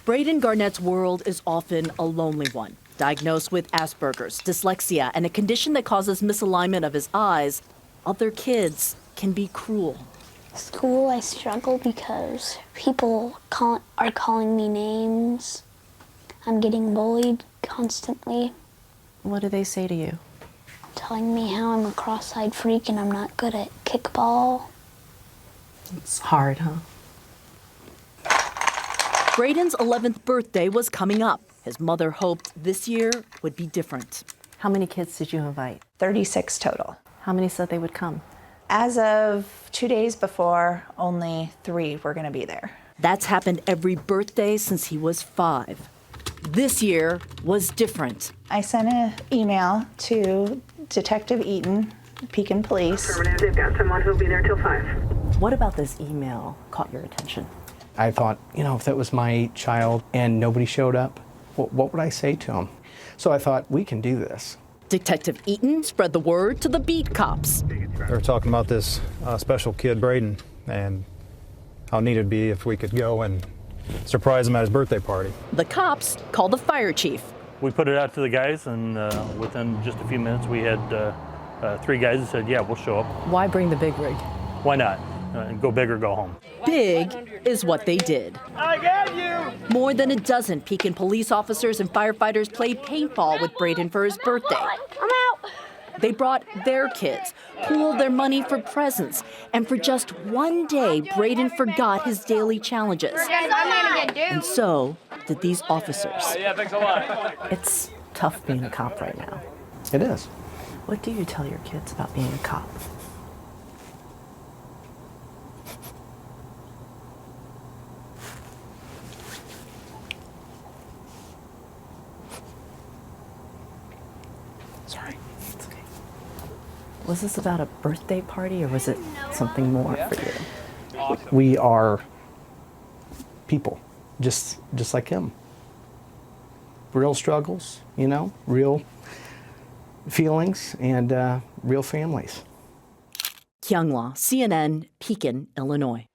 Braden Garnett's world is often a lonely one. Diagnosed with Asperger's, dyslexia, and a condition that causes misalignment of his eyes, other kids can be cruel. School, I struggle because people are calling me names. I'm getting bullied constantly. What do they say to you? Telling me how I'm a cross-eyed freak and I'm not good at kickball. It's hard, huh? Braden's 11th birthday was coming up. His mother hoped this year would be different. How many kids did you invite? 36 total. How many said they would come? As of 2 days before, only 3 were going to be there. That's happened every birthday since he was 5. This year was different. I sent an email to Detective Eaton, Pekin Police. Affirmative. They've got someone who'll be there till 5. What about this email caught your attention? I thought, if that was my child and nobody showed up, what would I say to him? So I thought, we can do this. Detective Eaton spread the word to the beat cops. They were talking about this special kid, Braden, and how neat it'd be if we could go and surprise him at his birthday party. The cops called the fire chief. We put it out to the guys, and within just a few minutes, we had 3 guys that said, yeah, we'll show up. Why bring the big rig? Why not? Go big or go home. Big is what they did. I got you! More than a dozen Pekin police officers and firefighters played paintball with Braden for his birthday. I'm out. They brought their kids, pooled their money for presents, and for just one day, Braden forgot his daily challenges. And so did these officers. Yeah, thanks a lot. It's tough being a cop right now. It is. What do you tell your kids about being a cop? Sorry. It's okay. Was this about a birthday party or was it something more for you? We are people, just like him. Real struggles, real feelings and real families. Kyung-Hwa, CNN, Pekin, Illinois.